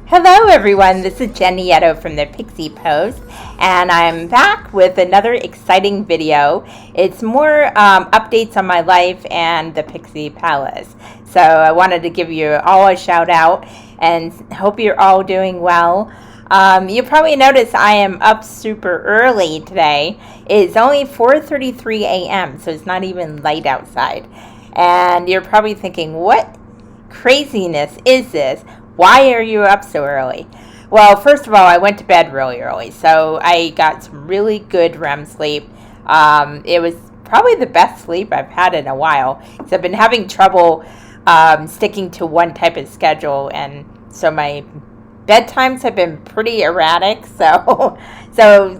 Hello everyone, this is Jenny Yetto from the Pixie Post, and I'm back with another exciting video. It's more updates on my life and the Pixie Palace. So I wanted to give you all a shout out and hope you're all doing well. You probably noticed I am up super early today. It's only 4:33 a.m., so it's not even light outside. And you're probably thinking, what craziness is this? Why are you up so early? Well, first of all, I went to bed really early, so I got some really good REM sleep. It was probably the best sleep I've had in a while, because I've been having trouble sticking to one type of schedule, and so my bedtimes have been pretty erratic. So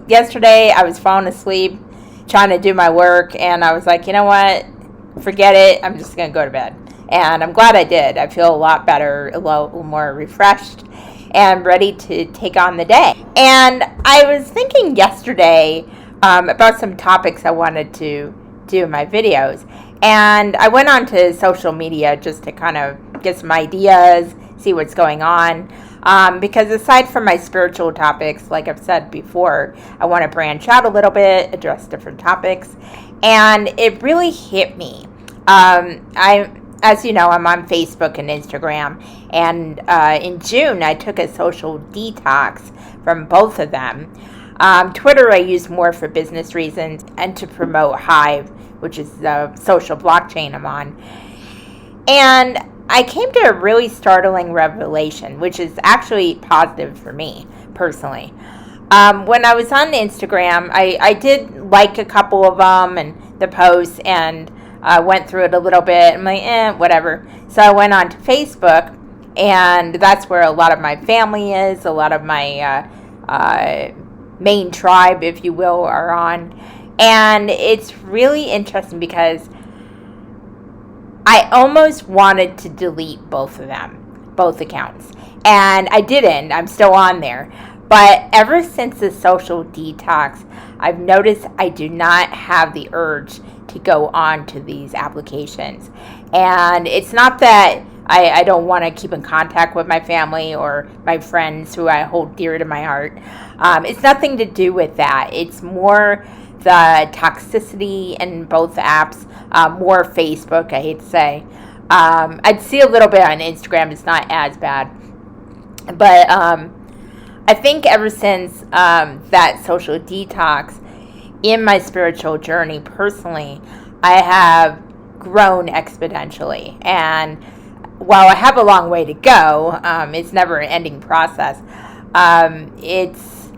yesterday I was falling asleep trying to do my work, and I was like, you know what? Forget it. I'm just going to go to bed. And I'm glad I did. I feel a lot better, a little more refreshed, and ready to take on the day. And I was thinking yesterday about some topics I wanted to do in my videos. And I went onto social media just to kind of get some ideas, see what's going on. Because aside from my spiritual topics, like I've said before, I want to branch out a little bit, address different topics. And it really hit me. As you know, I'm on Facebook and Instagram, and in June, I took a social detox from both of them. Twitter, I use more for business reasons and to promote Hive, which is the social blockchain I'm on. And I came to a really startling revelation, which is actually positive for me, personally. When I was on Instagram, I did like a couple of them and the posts, and I went through it a little bit. I'm like, whatever. So I went on to Facebook, and that's where a lot of my family is. A lot of my main tribe, if you will, are on. And it's really interesting because I almost wanted to delete both of them, both accounts. And I didn't. I'm still on there. But ever since the social detox, I've noticed I do not have the urge to go on to these applications. And it's not that I don't want to keep in contact with my family or my friends who I hold dear to my heart. It's nothing to do with that. It's more the toxicity in both apps, more Facebook, I hate to say. I'd see a little bit on Instagram. It's not as bad. But I think ever since that social detox, in my spiritual journey personally, I have grown exponentially. And while I have a long way to go, it's never an ending process. It's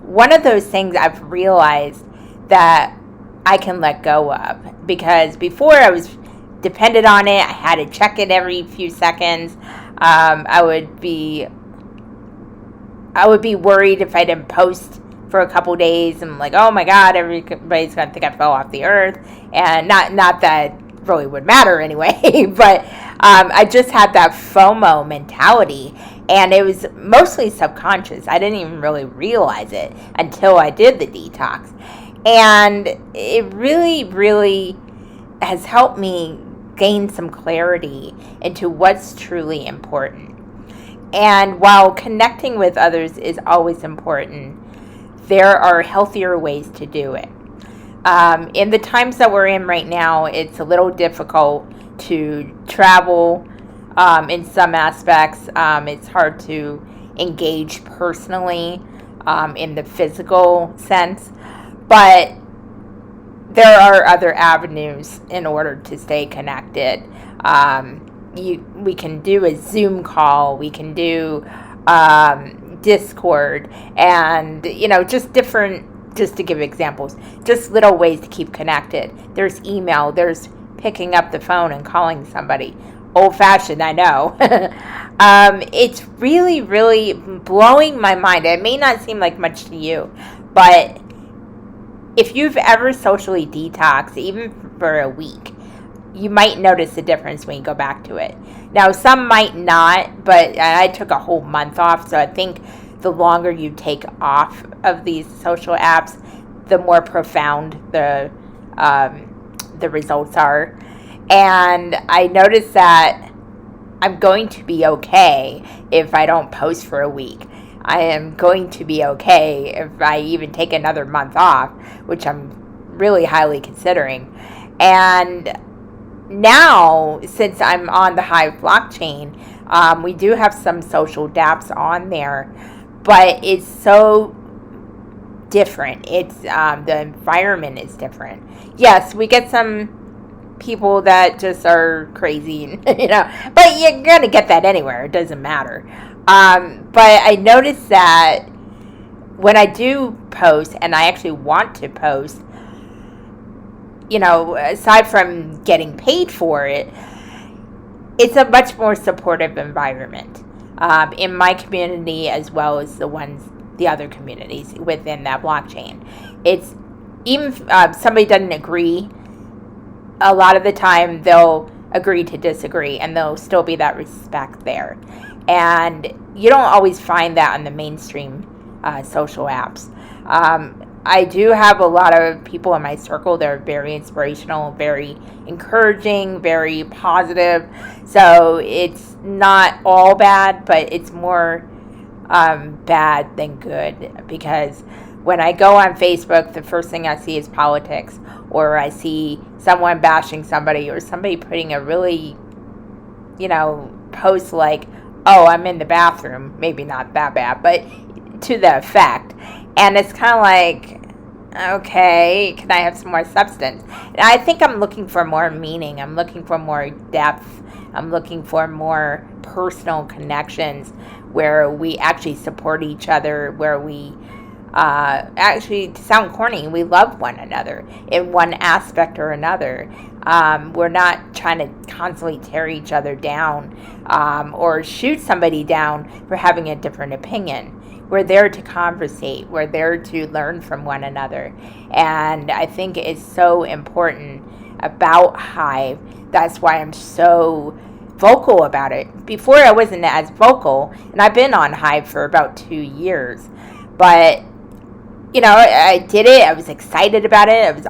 one of those things I've realized that I can let go of. Because before I was dependent on it, I had to check it every few seconds. I would be worried if I didn't post for a couple days, and I'm like, oh my God, everybody's gonna think I fell off the earth. And not that really would matter anyway, but I just had that FOMO mentality, and it was mostly subconscious. I didn't even really realize it until I did the detox. And it really, really has helped me gain some clarity into what's truly important. And while connecting with others is always important, there are healthier ways to do it. In the times that we're in right now, it's a little difficult to travel in some aspects. It's hard to engage personally in the physical sense. But there are other avenues in order to stay connected. We can do a Zoom call. We can do Discord, and just to give examples, just little ways to keep connected. There's email, there's picking up the phone and calling somebody. Old-fashioned, I know. It's really, really blowing my mind. It may not seem like much to you, but if you've ever socially detoxed, even for a week, you might notice a difference when you go back to it. Now, some might not, but I took a whole month off, so I think the longer you take off of these social apps, the more profound the results are. And I noticed that I'm going to be okay if I don't post for a week. I am going to be okay if I even take another month off, which I'm really highly considering. And now, since I'm on the Hive blockchain, we do have some social dApps on there, but it's so different. It's the environment is different. Yes, we get some people that just are crazy, but you're gonna get that anywhere. It doesn't matter. But I noticed that when I do post, and I actually want to post, aside from getting paid for it, it's a much more supportive environment in my community as well as the other communities within that blockchain. It's even if somebody doesn't agree, a lot of the time they'll agree to disagree, and there'll still be that respect there. And you don't always find that on the mainstream social apps. I do have a lot of people in my circle that are very inspirational, very encouraging, very positive. So it's not all bad, but it's more bad than good, because when I go on Facebook, the first thing I see is politics, or I see someone bashing somebody, or somebody putting a really, post like, oh, I'm in the bathroom. Maybe not that bad, but to the effect. And it's kind of like, okay, can I have some more substance? And I think I'm looking for more meaning. I'm looking for more depth. I'm looking for more personal connections where we actually support each other, where we actually, to sound corny, we love one another in one aspect or another. We're not trying to constantly tear each other down or shoot somebody down for having a different opinion. We're there to conversate. We're there to learn from one another. And I think it's so important about Hive. That's why I'm so vocal about it. Before, I wasn't as vocal, and I've been on Hive for about 2 years. But, I did it. I was excited about it. I was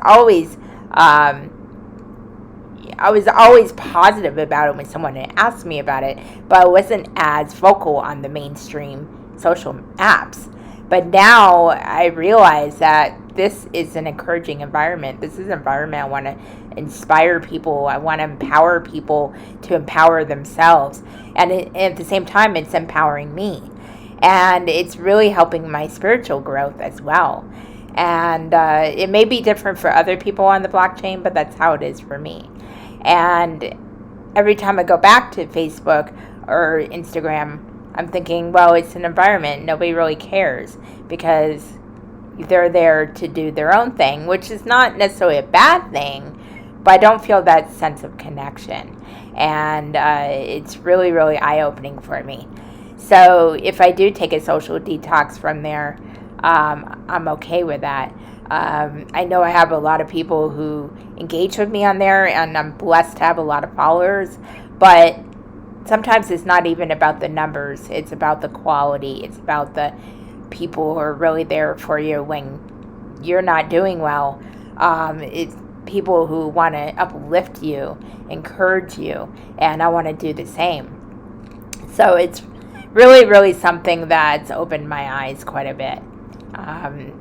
always positive about it when someone asked me about it, but I wasn't as vocal on the mainstream social apps. But now I realize that this is an encouraging environment. This is an environment I want to inspire people. I want to empower people to empower themselves. And at the same time, it's empowering me. And it's really helping my spiritual growth as well. And it may be different for other people on the blockchain, but that's how it is for me. And every time I go back to Facebook or Instagram, I'm thinking, well, it's an environment. Nobody really cares because they're there to do their own thing, which is not necessarily a bad thing, but I don't feel that sense of connection. And it's really, really eye-opening for me. So if I do take a social detox from there, I'm okay with that. I know I have a lot of people who engage with me on there, and I'm blessed to have a lot of followers, but sometimes it's not even about the numbers. It's about the quality. It's about the people who are really there for you when you're not doing well. It's people who want to uplift you, encourage you, and I want to do the same. So it's really, really something that's opened my eyes quite a bit.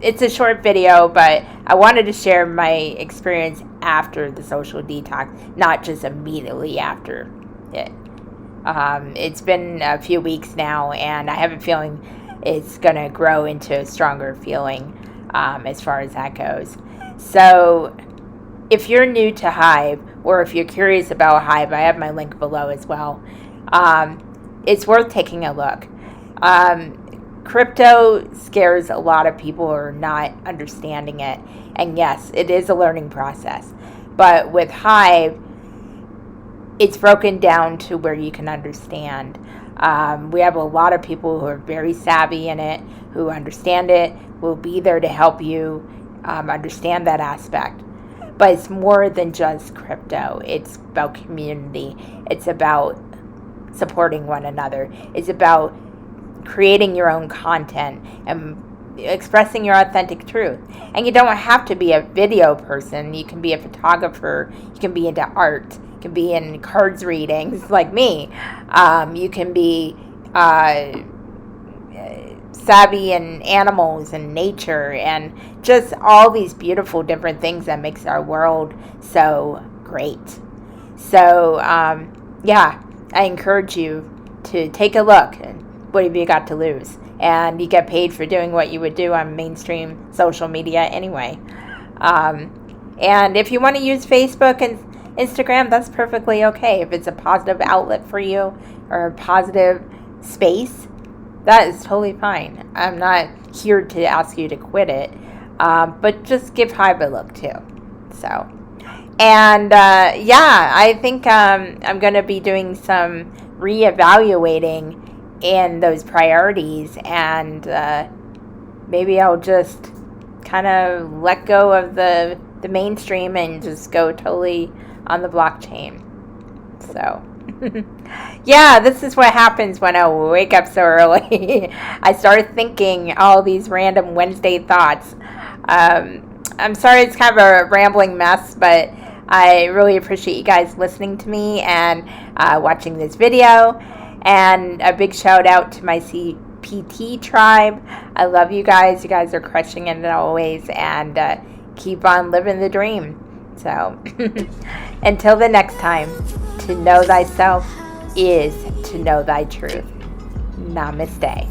It's a short video, but I wanted to share my experience after the social detox, not just immediately after it. It's been a few weeks now, and I have a feeling it's going to grow into a stronger feeling as far as that goes. So if you're new to Hive, or if you're curious about Hive, I have my link below as well. It's worth taking a look. Crypto scares a lot of people who are not understanding it. And yes, it is a learning process. But with Hive, it's broken down to where you can understand. We have a lot of people who are very savvy in it, who understand it, will be there to help you understand that aspect. But it's more than just crypto. It's about community. It's about supporting one another. It's about creating your own content and expressing your authentic truth. And you don't have to be a video person. You can be a photographer. You can be into art. You can be in cards readings like me. You can be savvy in animals and nature and just all these beautiful different things that makes our world so great. So yeah, I encourage you to take a look. What have you got to lose? And you get paid for doing what you would do on mainstream social media anyway. And if you want to use Facebook and Instagram, that's perfectly okay. If it's a positive outlet for you or a positive space, that is totally fine. I'm not here to ask you to quit it, but just give Hive a look too. So, and yeah, I think I'm going to be doing some reevaluating in those priorities, and maybe I'll just kind of let go of the mainstream and just go totally on the blockchain. So yeah, this is what happens when I wake up so early. I start thinking all these random Wednesday thoughts. I'm sorry it's kind of a rambling mess, but I really appreciate you guys listening to me and watching this video. And a big shout out to my CPT tribe. I love you guys. You guys are crushing it always. And keep on living the dream. So until the next time, to know thyself is to know thy truth. Namaste.